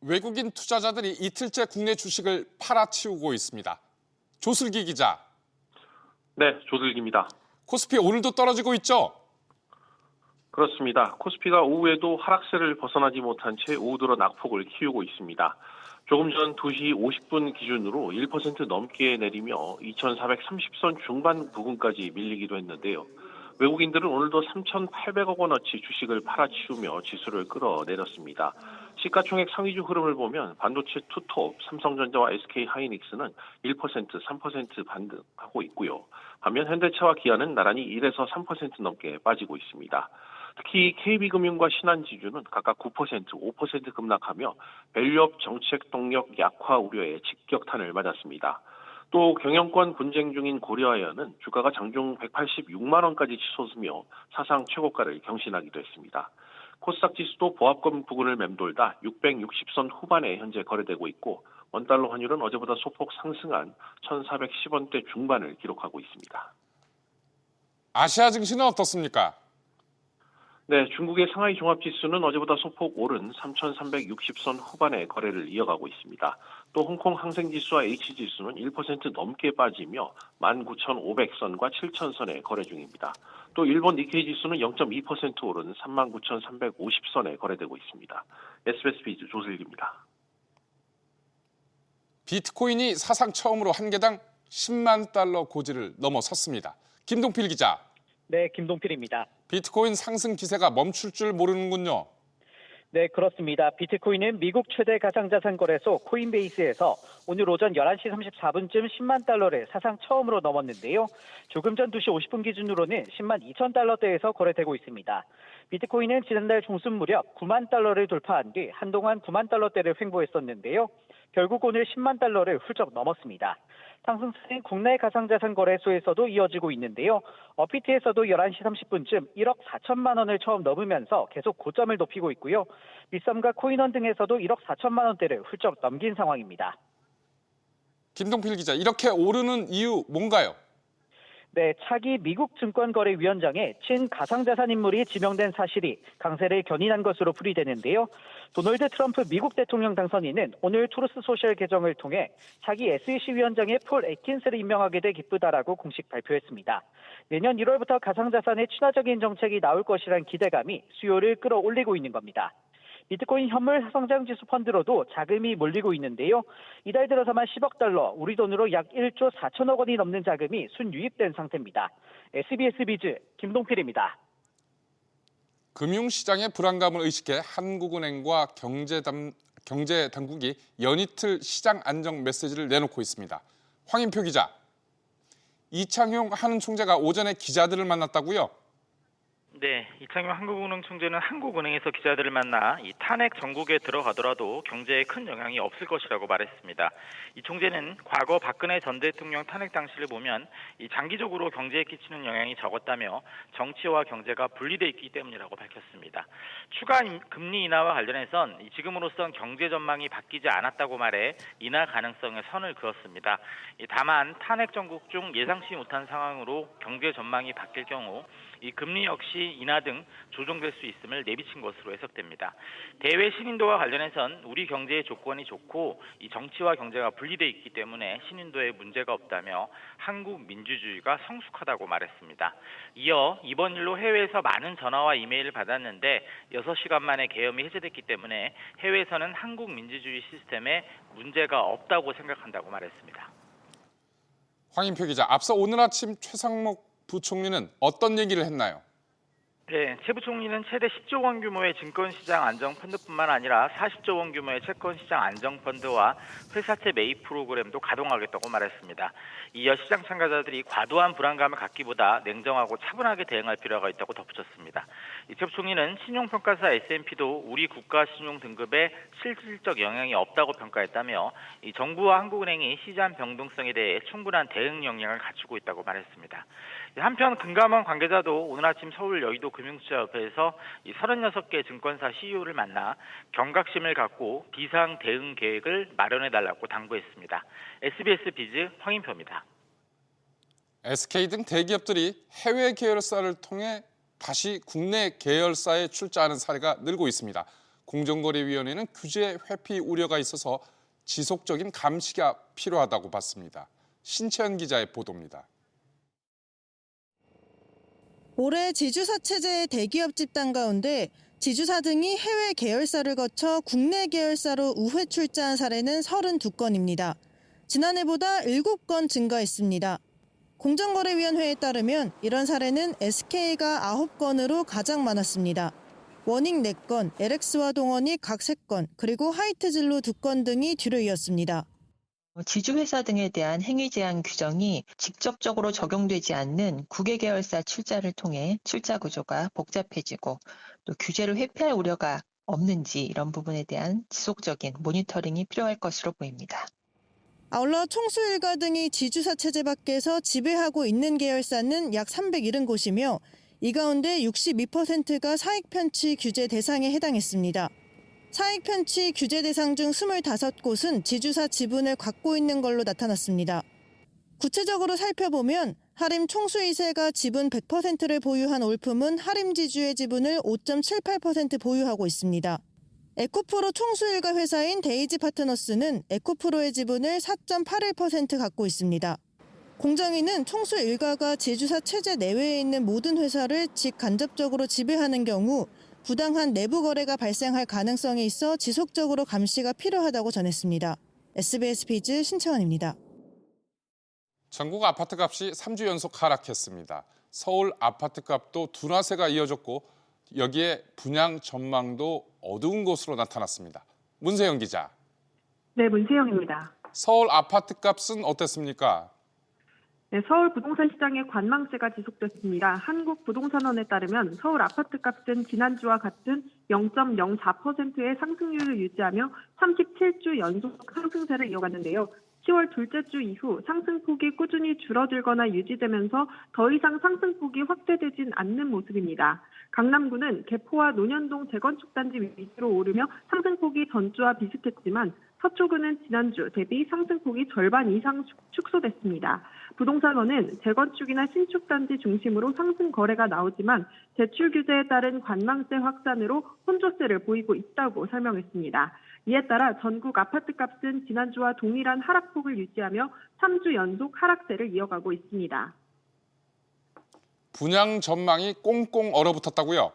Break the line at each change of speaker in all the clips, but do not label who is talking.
외국인 투자자들이 이틀째 국내 주식을 팔아치우고 있습니다. 조슬기 기자,
네, 조슬기입니다.
코스피 오늘도 떨어지고 있죠?
그렇습니다. 코스피가 오후에도 하락세를 벗어나지 못한 채 오후 들어 낙폭을 키우고 있습니다. 조금 전 2시 50분 기준으로 1% 넘게 내리며 2430선 중반 부근까지 밀리기도 했는데요. 외국인들은 오늘도 3,800억 원어치 주식을 팔아치우며 지수를 끌어내렸습니다. 시가총액 상위주 흐름을 보면 반도체 투톱, 삼성전자와 SK하이닉스는 1%, 3% 반등하고 있고요. 반면 현대차와 기아는 나란히 1에서 3% 넘게 빠지고 있습니다. 특히 KB금융과 신한지주는 각각 9%, 5% 급락하며 밸류업 정책 동력 약화 우려에 직격탄을 맞았습니다. 또 경영권 분쟁 중인 고려아연은 주가가 장중 186만 원까지 치솟으며 사상 최고가를 경신하기도 했습니다. 코스닥 지수도 보합권 부근을 맴돌다 660선 후반에 현재 거래되고 있고 원달러 환율은 어제보다 소폭 상승한 1,410원대 중반을 기록하고 있습니다.
아시아 증시는 어떻습니까?
네, 중국의 상하이 종합지수는 어제보다 소폭 오른 3,360선 후반의 거래를 이어가고 있습니다. 또 홍콩 항생지수와 H지수는 1% 넘게 빠지며 19,500선과 7,000선에 거래 중입니다. 또 일본 니케이지수는 0.2% 오른 39,350선에 거래되고 있습니다. SBS 비즈 조슬기입니다.
비트코인이 사상 처음으로 한 개당 10만 달러 고지를 넘어섰습니다. 김동필 기자,
네, 김동필입니다.
비트코인 상승 기세가 멈출 줄 모르는군요.
네, 그렇습니다. 비트코인은 미국 최대 가상자산 거래소 코인베이스에서 오늘 오전 11시 34분쯤 10만 달러를 사상 처음으로 넘었는데요. 조금 전 2시 50분 기준으로는 10만 2천 달러대에서 거래되고 있습니다. 비트코인은 지난달 중순 무렵 9만 달러를 돌파한 뒤 한동안 9만 달러대를 횡보했었는데요. 결국 오늘 10만 달러를 훌쩍 넘었습니다. 상승세는 국내 가상자산 거래소에서도 이어지고 있는데요. 어피트에서도 11시 30분쯤 1억 4천만 원을 처음 넘으면서 계속 고점을 높이고 있고요. 빗썸과 코인원 등에서도 1억 4천만 원대를 훌쩍 넘긴 상황입니다.
김동필 기자, 이렇게 오르는 이유 뭔가요?
네, 차기 미국 증권거래위원장에 친가상자산 인물이 지명된 사실이 강세를 견인한 것으로 풀이되는데요. 도널드 트럼프 미국 대통령 당선인은 오늘 트루스 소셜 계정을 통해 차기 SEC 위원장에 폴 애킨스를 임명하게 돼 기쁘다라고 공식 발표했습니다. 내년 1월부터 가상자산의 친화적인 정책이 나올 것이란 기대감이 수요를 끌어올리고 있는 겁니다. 비트코인 현물 성장지수 펀드로도 자금이 몰리고 있는데요. 이달 들어서만 10억 달러, 우리 돈으로 약 1조 4천억 원이 넘는 자금이 순유입된 상태입니다. SBS 비즈 김동필입니다.
금융시장의 불안감을 의식해 한국은행과 경제당국이 연이틀 시장 안정 메시지를 내놓고 있습니다. 황인표 기자, 이창용 한 총재가 오전에 기자들을 만났다고요?
네, 이창용 한국은행 총재는 한국은행에서 기자들을 만나 이 탄핵 전국에 들어가더라도 경제에 큰 영향이 없을 것이라고 말했습니다. 이 총재는 과거 박근혜 전 대통령 탄핵 당시를 보면 이 장기적으로 경제에 끼치는 영향이 적었다며 정치와 경제가 분리돼 있기 때문이라고 밝혔습니다. 추가 금리 인하와 관련해선 지금으로선 경제 전망이 바뀌지 않았다고 말해 인하 가능성에 선을 그었습니다. 다만 탄핵 전국 중 예상치 못한 상황으로 경제 전망이 바뀔 경우 이 금리 역시 인하 등 조정될 수 있음을 내비친 것으로 해석됩니다. 대외 신인도와 관련해선 우리 경제의 조건이 좋고 이 정치와 경제가 분리돼 있기 때문에 신인도에 문제가 없다며 한국 민주주의가 성숙하다고 말했습니다. 이어 이번 일로 해외에서 많은 전화와 이메일을 받았는데 6시간 만에 계엄이 해제됐기 때문에 해외에서는 한국 민주주의 시스템에 문제가 없다고 생각한다고 말했습니다.
황인표 기자, 앞서 오늘 아침 최상목 부총리는 어떤 얘기를 했나요?
네, 최 부총리는 최대 10조 원 규모의 증권시장 안정펀드뿐만 아니라 40조 원 규모의 채권시장 안정펀드와 회사채 매입 프로그램도 가동하겠다고 말했습니다. 이어 시장 참가자들이 과도한 불안감을 갖기보다 냉정하고 차분하게 대응할 필요가 있다고 덧붙였습니다. 최 부총리는 신용평가사 S&P도 우리 국가 신용 등급에 실질적 영향이 없다고 평가했다며 이 정부와 한국은행이 시장 변동성에 대해 충분한 대응 역량을 갖추고 있다고 말했습니다. 한편 금감원 관계자도 오늘 아침 서울 여의도 금융투자협회에서 36개 증권사 CEO를 만나 경각심을 갖고 비상 대응 계획을 마련해달라고 당부했습니다. SBS 비즈 황인표입니다.
SK 등 대기업들이 해외 계열사를 통해 다시 국내 계열사에 출자하는 사례가 늘고 있습니다. 공정거래위원회는 규제 회피 우려가 있어서 지속적인 감시가 필요하다고 봤습니다. 신채연 기자의 보도입니다.
올해 지주사 체제의 대기업 집단 가운데 지주사 등이 해외 계열사를 거쳐 국내 계열사로 우회 출자한 사례는 32건입니다. 지난해보다 7건 증가했습니다. 공정거래위원회에 따르면 이런 사례는 SK가 9건으로 가장 많았습니다. 워닝 4건, LX와 동원이 각 3건, 그리고 하이트진로 2건 등이 뒤로 이었습니다.
지주회사 등에 대한 행위 제한 규정이 직접적으로 적용되지 않는 국외 계열사 출자를 통해 출자 구조가 복잡해지고 또 규제를 회피할 우려가 없는지 이런 부분에 대한 지속적인 모니터링이 필요할 것으로 보입니다.
아울러 총수 일가 등이 지주사 체제 밖에서 지배하고 있는 계열사는 약 370곳이며 이 가운데 62%가 사익 편취 규제 대상에 해당했습니다. 사익 편취 규제 대상 중 25곳은 지주사 지분을 갖고 있는 걸로 나타났습니다. 구체적으로 살펴보면 하림 총수 2세가 지분 100%를 보유한 올품은 하림 지주의 지분을 5.78% 보유하고 있습니다. 에코프로 총수 일가 회사인 데이지 파트너스는 에코프로의 지분을 4.81% 갖고 있습니다. 공정위는 총수 일가가 지주사 체제 내외에 있는 모든 회사를 직간접적으로 지배하는 경우 부당한 내부 거래가 발생할 가능성이 있어 지속적으로 감시가 필요하다고 전했습니다. SBS 비즈 신채원입니다.
전국 아파트값이 3주 연속 하락했습니다. 서울 아파트값도 둔화세가 이어졌고 여기에 분양 전망도 어두운 것으로 나타났습니다. 문세영 기자.
네, 문세영입니다.
서울 아파트값은 어땠습니까?
네, 서울 부동산 시장의 관망세가 지속됐습니다. 한국부동산원에 따르면 서울 아파트값은 지난주와 같은 0.04%의 상승률을 유지하며 37주 연속 상승세를 이어갔는데요. 10월 둘째 주 이후 상승폭이 꾸준히 줄어들거나 유지되면서 더 이상 상승폭이 확대되진 않는 모습입니다. 강남구는 개포와 논현동 재건축 단지 위주로 오르며 상승폭이 전주와 비슷했지만 서초구는 지난주 대비 상승폭이 절반 이상 축소됐습니다. 부동산원은 재건축이나 신축 단지 중심으로 상승 거래가 나오지만 대출 규제에 따른 관망세 확산으로 혼조세를 보이고 있다고 설명했습니다. 이에 따라 전국 아파트값은 지난주와 동일한 하락폭을 유지하며 3주 연속 하락세를 이어가고 있습니다.
분양 전망이 꽁꽁 얼어붙었다고요?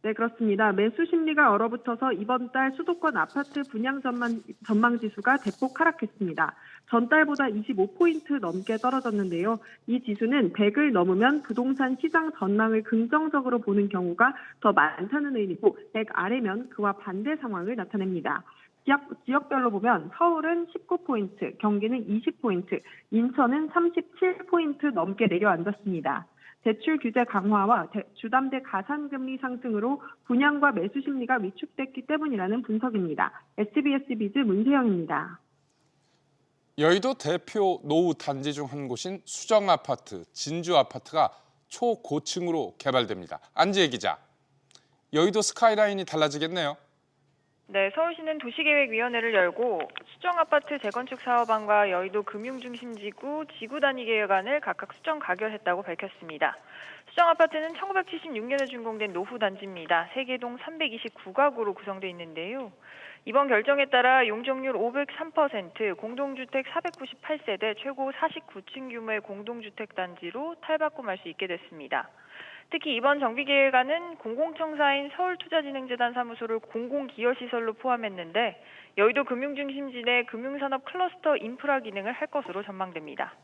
네, 그렇습니다. 매수 심리가 얼어붙어서 이번 달 수도권 아파트 분양 전망 지수가 대폭 하락했습니다. 전달보다 25포인트 넘게 떨어졌는데요. 이 지수는 100을 넘으면 부동산 시장 전망을 긍정적으로 보는 경우가 더 많다는 의미고 100 아래면 그와 반대 상황을 나타냅니다. 지역별로 보면 서울은 19포인트, 경기는 20포인트, 인천은 37포인트 넘게 내려앉았습니다. 대출 규제 강화와 주담대 가산금리 상승으로 분양과 매수 심리가 위축됐기 때문이라는 분석입니다. SBS 비즈 문세영입니다.
여의도 대표 노후 단지 중 한 곳인 수정아파트, 진주아파트가 초고층으로 개발됩니다. 안지혜 기자, 여의도 스카이라인이 달라지겠네요.
네, 서울시는 도시계획위원회를 열고 수정아파트 재건축 사업안과 여의도 금융중심지구 지구 단위 계획안을 각각 수정 가결했다고 밝혔습니다. 수정아파트는 1976년에 준공된 노후 단지입니다. 세계동 329가구로 구성되어 있는데요. 이번 결정에 따라 용적률 503%, 공동주택 498세대, 최고 49층 규모의 공동주택 단지로 탈바꿈할 수 있게 됐습니다. 특히 이번 정비계획안은 공공청사인 서울투자진흥재단 사무소를 공공기여시설로 포함했는데 여의도 금융중심지 내 금융산업 클러스터 인프라 기능을 할 것으로 전망됩니다.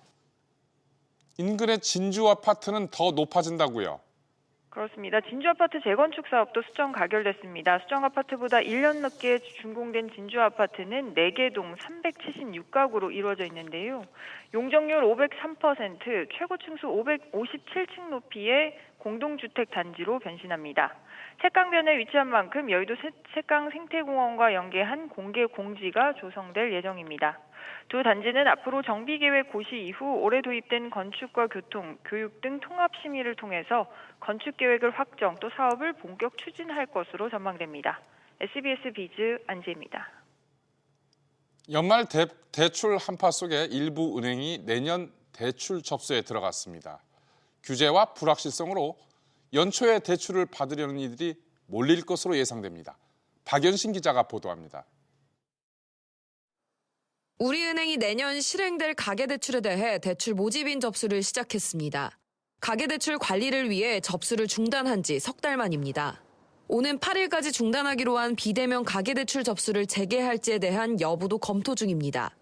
인근의 진주아파트는 더 높아진다고요?
그렇습니다. 진주아파트 재건축 사업도 수정 가결됐습니다. 수정아파트보다 1년 늦게 준공된 진주아파트는 4개 동 376가구로 이루어져 있는데요. 용적률 503%, 최고 층수 557층 높이의 공동주택 단지로 변신합니다. 책강변에 위치한 만큼 여의도 책강 생태공원과 연계한 공개 공지가 조성될 예정입니다. 두 단지는 앞으로 정비계획 고시 이후 올해 도입된 건축과 교통, 교육 등 통합 심의를 통해서 건축계획을 확정 또 사업을 본격 추진할 것으로 전망됩니다. SBS 비즈 안지혜입니다.
연말 대출 한파 속에 일부 은행이 내년 대출 접수에 들어갔습니다. 규제와 불확실성으로 연초에 대출을 받으려는 이들이 몰릴 것으로 예상됩니다. 박연신 기자가 보도합니다.
우리은행이 내년 실행될 가계대출에 대해 대출 모집인 접수를 시작했습니다. 가계대출 관리를 위해 접수를 중단한 지 석 달 만입니다. 오는 8일까지 중단하기로 한 비대면 가계대출 접수를 재개할지에 대한 여부도 검토 중입니다.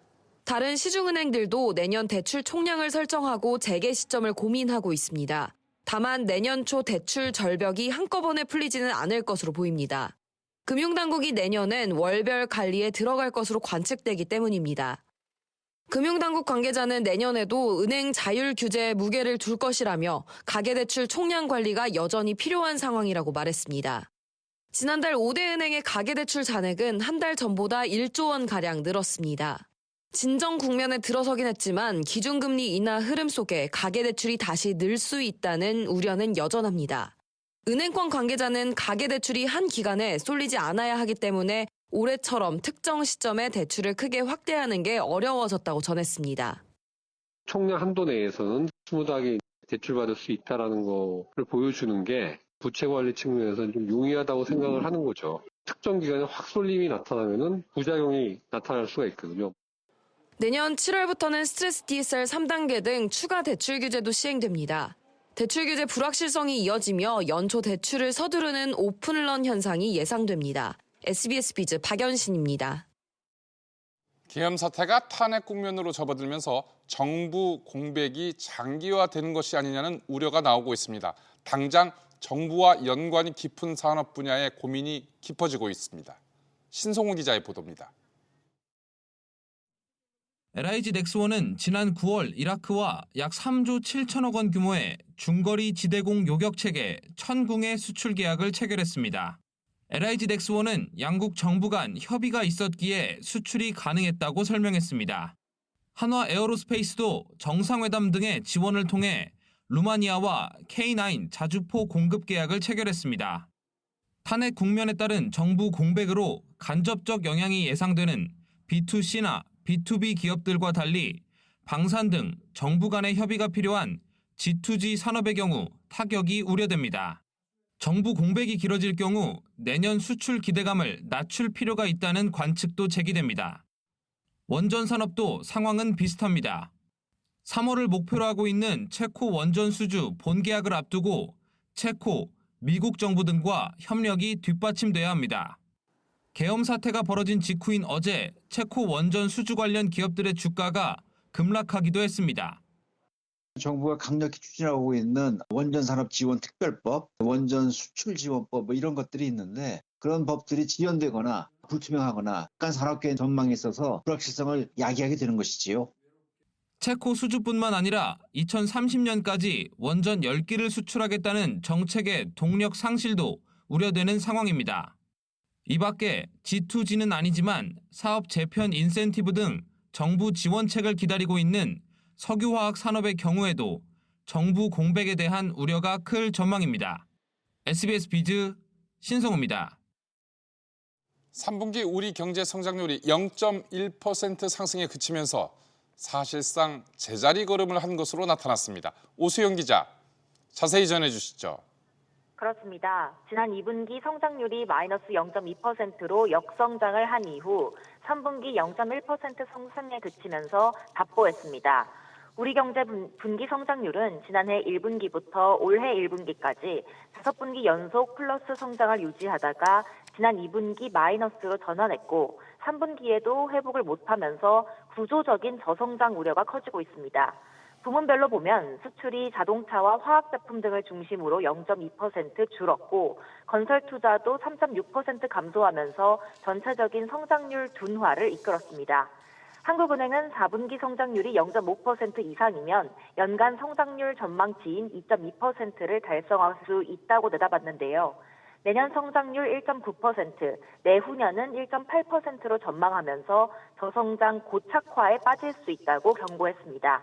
다른 시중은행들도 내년 대출 총량을 설정하고 재개 시점을 고민하고 있습니다. 다만 내년 초 대출 절벽이 한꺼번에 풀리지는 않을 것으로 보입니다. 금융당국이 내년엔 월별 관리에 들어갈 것으로 관측되기 때문입니다. 금융당국 관계자는 내년에도 은행 자율 규제에 무게를 둘 것이라며 가계대출 총량 관리가 여전히 필요한 상황이라고 말했습니다. 지난달 5대 은행의 가계대출 잔액은 한 달 전보다 1조 원가량 늘었습니다. 진정 국면에 들어서긴 했지만 기준금리 인하 흐름 속에 가계대출이 다시 늘 수 있다는 우려는 여전합니다. 은행권 관계자는 가계대출이 한 기간에 쏠리지 않아야 하기 때문에 올해처럼 특정 시점에 대출을 크게 확대하는 게 어려워졌다고 전했습니다.
총량 한도 내에서는 스무드하게 대출받을 수 있다는 거를 보여주는 게 부채 관리 측면에서는 좀 용이하다고 생각을 하는 거죠. 특정 기간에 확 쏠림이 나타나면은 부작용이 나타날 수가 있거든요.
내년 7월부터는 스트레스 DSR 3단계 등 추가 대출 규제도 시행됩니다. 대출 규제 불확실성이 이어지며 연초 대출을 서두르는 오픈런 현상이 예상됩니다. SBS 비즈 박연신입니다.
계엄 사태가 탄핵 국면으로 접어들면서 정부 공백이 장기화되는 것이 아니냐는 우려가 나오고 있습니다. 당장 정부와 연관이 깊은 산업 분야의 고민이 깊어지고 있습니다. 신송우 기자의 보도입니다.
LIG 넥스원은 지난 9월 이라크와 약 3조 7천억 원 규모의 중거리 지대공 요격체계 1000궁의 수출 계약을 체결했습니다. LIG 넥스원은 양국 정부 간 협의가 있었기에 수출이 가능했다고 설명했습니다. 한화 에어로스페이스도 정상회담 등의 지원을 통해 루마니아와 K9 자주포 공급 계약을 체결했습니다. 탄핵 국면에 따른 정부 공백으로 간접적 영향이 예상되는 B2C나 B2B 기업들과 달리 방산 등 정부 간의 협의가 필요한 G2G 산업의 경우 타격이 우려됩니다. 정부 공백이 길어질 경우 내년 수출 기대감을 낮출 필요가 있다는 관측도 제기됩니다. 원전 산업도 상황은 비슷합니다. 3월을 목표로 하고 있는 체코 원전 수주 본계약을 앞두고 체코, 미국 정부 등과 협력이 뒷받침돼야 합니다. 계엄 사태가 벌어진 직후인 어제 체코 원전 수주 관련 기업들의 주가가 급락하기도 했습니다.
정부가 강력히 추진하고 있는 원전산업지원특별법, 원전수출지원법 이런 것들이 있는데 그런 법들이 지연되거나 불투명하거나 약간 산업계의 전망에 있어서 불확실성을 야기하게 되는 것이지요.
체코 수주뿐만 아니라 2030년까지 원전 10기를 수출하겠다는 정책의 동력 상실도 우려되는 상황입니다. 이 밖에 G2G는 아니지만 사업 재편 인센티브 등 정부 지원책을 기다리고 있는 석유화학 산업의 경우에도 정부 공백에 대한 우려가 클 전망입니다. SBS 비즈 신성우입니다.
3분기 우리 경제 성장률이 0.1% 상승에 그치면서 사실상 제자리 걸음을 한 것으로 나타났습니다. 오수영 기자, 자세히 전해주시죠.
그렇습니다. 지난 2분기 성장률이 마이너스 0.2%로 역성장을 한 이후 3분기 0.1% 성장에 그치면서 답보했습니다. 우리 경제 분기 성장률은 지난해 1분기부터 올해 1분기까지 5분기 연속 플러스 성장을 유지하다가 지난 2분기 마이너스로 전환했고 3분기에도 회복을 못하면서 구조적인 저성장 우려가 커지고 있습니다. 부문별로 보면 수출이 자동차와 화학제품 등을 중심으로 0.2% 줄었고 건설 투자도 3.6% 감소하면서 전체적인 성장률 둔화를 이끌었습니다. 한국은행은 4분기 성장률이 0.5% 이상이면 연간 성장률 전망치인 2.2%를 달성할 수 있다고 내다봤는데요. 내년 성장률 1.9%, 내후년은 1.8%로 전망하면서 저성장 고착화에 빠질 수 있다고 경고했습니다.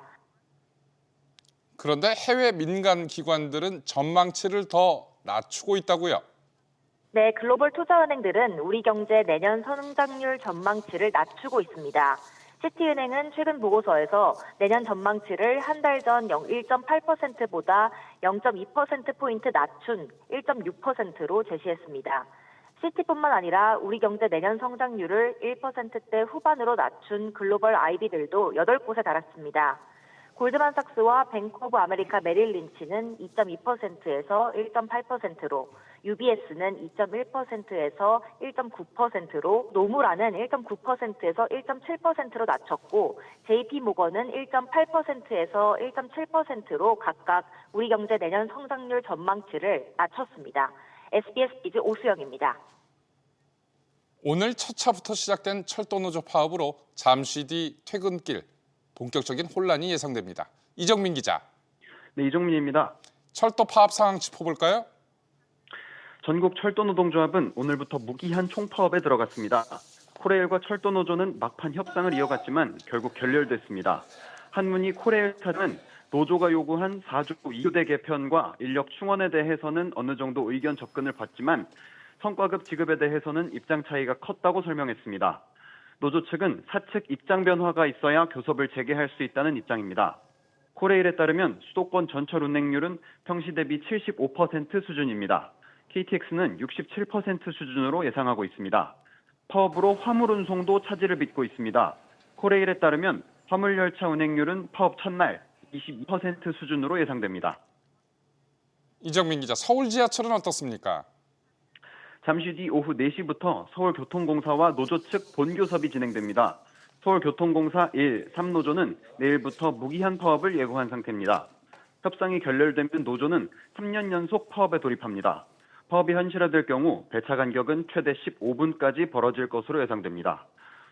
그런데 해외 민간 기관들은 전망치를 더 낮추고 있다고요?
네, 글로벌 투자은행들은 우리 경제 내년 성장률 전망치를 낮추고 있습니다. 시티은행은 최근 보고서에서 내년 전망치를 한 달 전 1.8%보다 0.2%포인트 낮춘 1.6%로 제시했습니다. 시티뿐만 아니라 우리 경제 내년 성장률을 1%대 후반으로 낮춘 글로벌 IB들도 8곳에 달았습니다. 골드만삭스와 뱅크 오브 아메리카 메릴 린치는 2.2%에서 1.8%로, UBS는 2.1%에서 1.9%로, 노무라는 1.9%에서 1.7%로 낮췄고, JP모건은 1.8%에서 1.7%로 각각 우리 경제 내년 성장률 전망치를 낮췄습니다. SBS 비즈 오수영입니다.
오늘 첫 차부터 시작된 철도노조 파업으로 잠시 뒤 퇴근길 본격적인 혼란이 예상됩니다. 이정민 기자.
네, 이정민입니다.
철도 파업 상황 짚어볼까요?
전국 철도노동조합은 오늘부터 무기한 총파업에 들어갔습니다. 코레일과 철도노조는 막판 협상을 이어갔지만 결국 결렬됐습니다. 한문희 코레일 차장은 노조가 요구한 4조 2교대 개편과 인력 충원에 대해서는 어느 정도 의견 접근을 받지만 성과급 지급에 대해서는 입장 차이가 컸다고 설명했습니다. 노조 측은 사측 입장 변화가 있어야 교섭을 재개할 수 있다는 입장입니다. 코레일에 따르면 수도권 전철 운행률은 평시 대비 75% 수준입니다. KTX는 67% 수준으로 예상하고 있습니다. 파업으로 화물 운송도 차질을 빚고 있습니다. 코레일에 따르면 화물 열차 운행률은 파업 첫날 22% 수준으로 예상됩니다.
이정민 기자, 서울 지하철은 어떻습니까?
잠시 뒤 오후 4시부터 서울교통공사와 노조 측 본교섭이 진행됩니다. 서울교통공사 1, 3노조는 내일부터 무기한 파업을 예고한 상태입니다. 협상이 결렬되면 노조는 3년 연속 파업에 돌입합니다. 파업이 현실화될 경우 배차 간격은 최대 15분까지 벌어질 것으로 예상됩니다.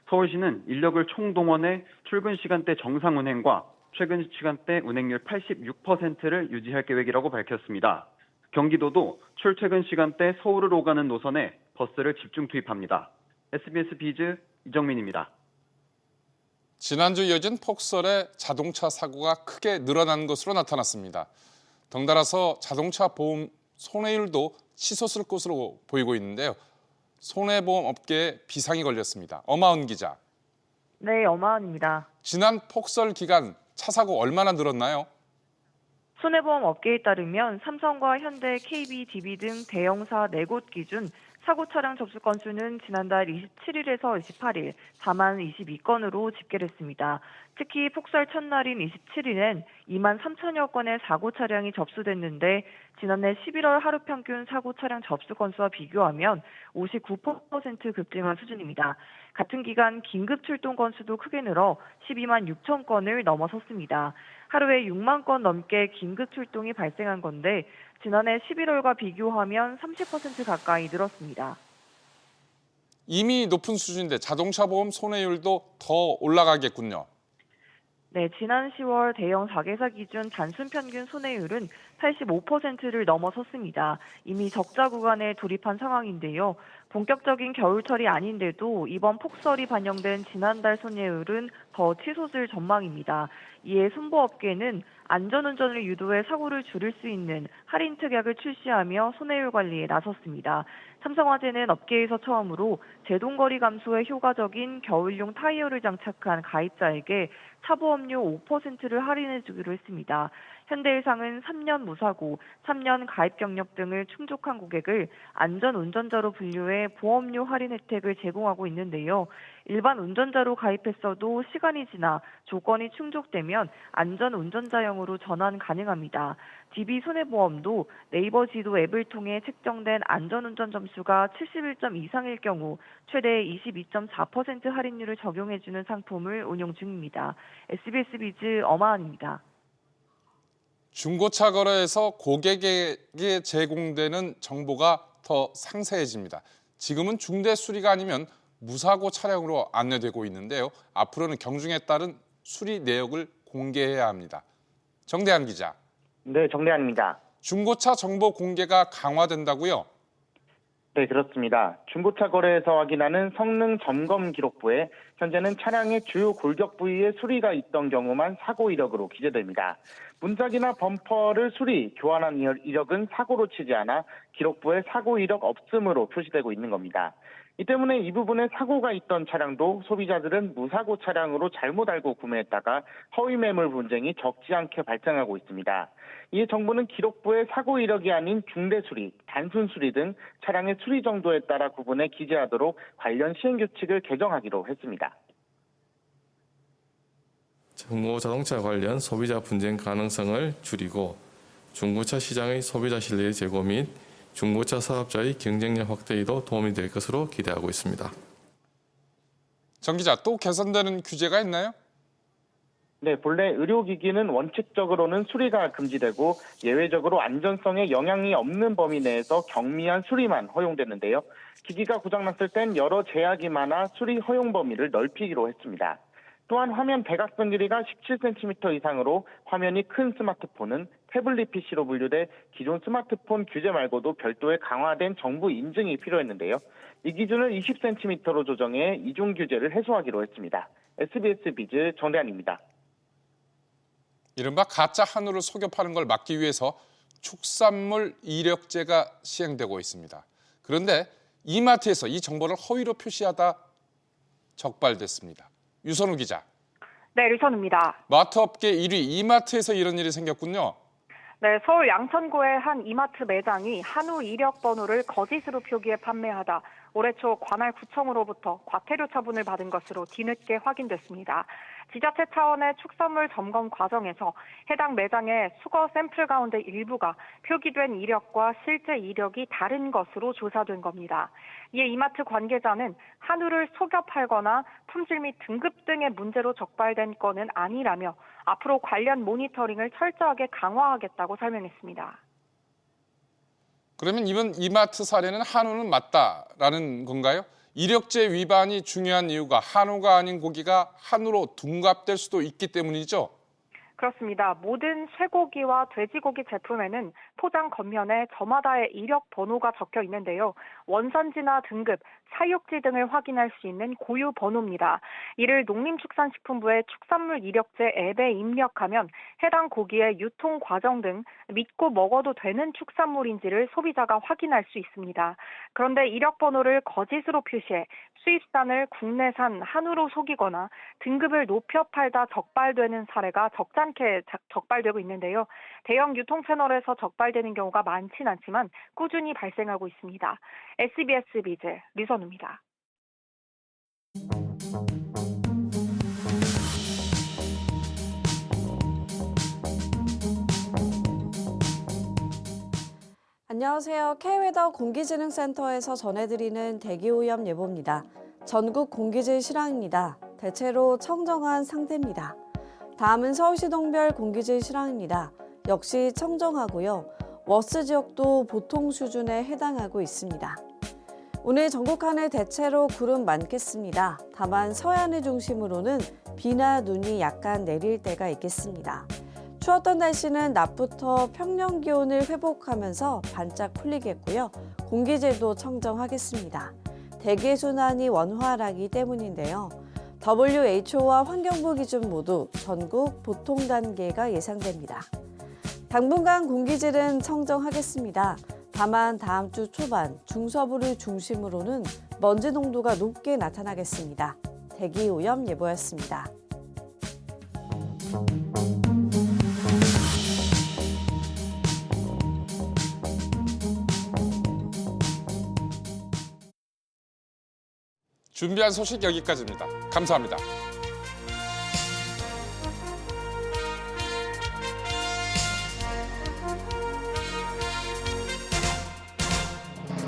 서울시는 인력을 총동원해 출근 시간대 정상 운행과 최근 시간대 운행률 86%를 유지할 계획이라고 밝혔습니다. 경기도도 출퇴근 시간대 서울을 오가는 노선에 버스를 집중 투입합니다. SBS 비즈 이정민입니다.
지난주 이어진 폭설에 자동차 사고가 크게 늘어난 것으로 나타났습니다. 덩달아서 자동차 보험 손해율도 치솟을 것으로 보이고 있는데요. 손해보험 업계에 비상이 걸렸습니다. 엄하은 기자.
네, 엄하은입니다.
지난 폭설 기간 차 사고 얼마나 늘었나요?
손해보험 업계에 따르면 삼성과 현대, KB, DB 등 대형사 4곳 기준 사고 차량 접수 건수는 지난달 27일에서 28일 4만 22건으로 집계됐습니다. 특히 폭설 첫날인 27일엔 2만 3천여 건의 사고 차량이 접수됐는데 지난해 11월 하루 평균 사고 차량 접수 건수와 비교하면 59% 급증한 수준입니다. 같은 기간 긴급 출동 건수도 크게 늘어 12만 6천 건을 넘어섰습니다. 하루에 6만 건 넘게 긴급 출동이 발생한 건데 지난해 11월과 비교하면 30% 가까이 늘었습니다.
이미 높은 수준인데 자동차 보험 손해율도 더 올라가겠군요.
네, 지난 10월 대형 4개사 기준 단순 평균 손해율은 85%를 넘어섰습니다. 이미 적자 구간에 돌입한 상황인데요. 본격적인 겨울철이 아닌데도 이번 폭설이 반영된 지난달 손해율은 더 치솟을 전망입니다. 이에 손보업계는 안전운전을 유도해 사고를 줄일 수 있는 할인 특약을 출시하며 손해율 관리에 나섰습니다. 삼성화재는 업계에서 처음으로 제동거리 감소에 효과적인 겨울용 타이어를 장착한 가입자에게 차보험료 5%를 할인해 주기로 했습니다. 현대해상은 3년 무사고, 3년 가입 경력 등을 충족한 고객을 안전운전자로 분류해 보험료 할인 혜택을 제공하고 있는데요. 일반 운전자로 가입했어도 시간이 지나 조건이 충족되면 안전운전자형으로 전환 가능합니다. DB 손해보험도 네이버 지도 앱을 통해 책정된 안전운전 점수가 71점 이상일 경우 최대 22.4% 할인율을 적용해주는 상품을 운용 중입니다. SBS 비즈 엄하은입니다.
중고차 거래에서 고객에게 제공되는 정보가 더 상세해집니다. 지금은 중대 수리가 아니면 무사고 차량으로 안내되고 있는데요. 앞으로는 경중에 따른 수리 내역을 공개해야 합니다. 정대한 기자.
네, 정대한입니다.
중고차 정보 공개가 강화된다고요?
네, 그렇습니다. 중고차 거래에서 확인하는 성능 점검 기록부에 현재는 차량의 주요 골격 부위에 수리가 있던 경우만 사고 이력으로 기재됩니다. 문짝이나 범퍼를 수리, 교환한 이력은 사고로 치지 않아 기록부에 사고 이력 없음으로 표시되고 있는 겁니다. 이 때문에 이 부분에 사고가 있던 차량도 소비자들은 무사고 차량으로 잘못 알고 구매했다가 허위 매물 분쟁이 적지 않게 발생하고 있습니다. 이에 정부는 기록부에 사고 이력이 아닌 중대 수리, 단순 수리 등 차량의 수리 정도에 따라 구분해 기재하도록 관련 시행 규칙을 개정하기로 했습니다.
중고 자동차 관련 소비자 분쟁 가능성을 줄이고 중고차 시장의 소비자 신뢰의 제고 및 중고차 사업자의 경쟁력 확대에도 도움이 될 것으로 기대하고 있습니다.
정 기자, 또 개선되는 규제가 있나요?
네, 본래 의료기기는 원칙적으로는 수리가 금지되고 예외적으로 안전성에 영향이 없는 범위 내에서 경미한 수리만 허용됐는데요. 기기가 고장났을 땐 여러 제약이 많아 수리 허용 범위를 넓히기로 했습니다. 또한 화면 대각선 길이가 17cm 이상으로 화면이 큰 스마트폰은 태블릿 PC로 분류돼 기존 스마트폰 규제 말고도 별도의 강화된 정부 인증이 필요했는데요. 이 기준을 20cm로 조정해 이중 규제를 해소하기로 했습니다. SBS 비즈 정대한입니다.
이른바 가짜 한우를 속여 파는 걸 막기 위해서 축산물 이력제가 시행되고 있습니다. 그런데 이마트에서 이 정보를 허위로 표시하다 적발됐습니다. 유선우 기자.
네, 류선우입니다.
마트업계 1위 이마트에서 이런 일이 생겼군요.
네, 서울 양천구의 한 이마트 매장이 한우 이력 번호를 거짓으로 표기해 판매하다 올해 초 관할구청으로부터 과태료 처분을 받은 것으로 뒤늦게 확인됐습니다. 지자체 차원의 축산물 점검 과정에서 해당 매장의 수거 샘플 가운데 일부가 표기된 이력과 실제 이력이 다른 것으로 조사된 겁니다. 이에 이마트 관계자는 한우를 속여 팔거나 품질 및 등급 등의 문제로 적발된 건은 아니라며 앞으로 관련 모니터링을 철저하게 강화하겠다고 설명했습니다.
그러면 이번 이마트 사례는 한우는 맞다라는 건가요? 이력제 위반이 중요한 이유가 한우가 아닌 고기가 한우로 둔갑될 수도 있기 때문이죠?
그렇습니다. 모든 쇠고기와 돼지고기 제품에는 포장 겉면에 저마다의 이력 번호가 적혀 있는데요. 원산지나 등급, 사육지 등을 확인할 수 있는 고유 번호입니다. 이를 농림축산식품부의 축산물 이력제 앱에 입력하면 해당 고기의 유통 과정 등 믿고 먹어도 되는 축산물인지를 소비자가 확인할 수 있습니다. 그런데 이력 번호를 거짓으로 표시해 수입산을 국내산 한우로 속이거나 등급을 높여 팔다 적발되는 사례가 적잖게 적발되고 있는데요. 대형 유통 채널에서 적발되는 경우가 많진 않지만 꾸준히 발생하고 있습니다. SBS 비즈 류선우입니다.
안녕하세요. K웨더 공기질흥센터에서 전해드리는 대기오염 예보입니다. 전국 공기질 실황입니다. 대체로 청정한 상태입니다. 다음은 서울시 동별 공기질 실황입니다. 역시 청정하고요. 워스 지역도 보통 수준에 해당하고 있습니다. 오늘 전국 하늘 대체로 구름 많겠습니다. 다만 서해안을 중심으로는 비나 눈이 약간 내릴 때가 있겠습니다. 추웠던 날씨는 낮부터 평년 기온을 회복하면서 반짝 풀리겠고요. 공기질도 청정하겠습니다. 대기순환이 원활하기 때문인데요. WHO와 환경부 기준 모두 전국 보통 단계가 예상됩니다. 당분간 공기질은 청정하겠습니다. 다만 다음 주 초반 중서부를 중심으로는 먼지 농도가 높게 나타나겠습니다. 대기오염 예보였습니다.
준비한 소식 여기까지입니다. 감사합니다.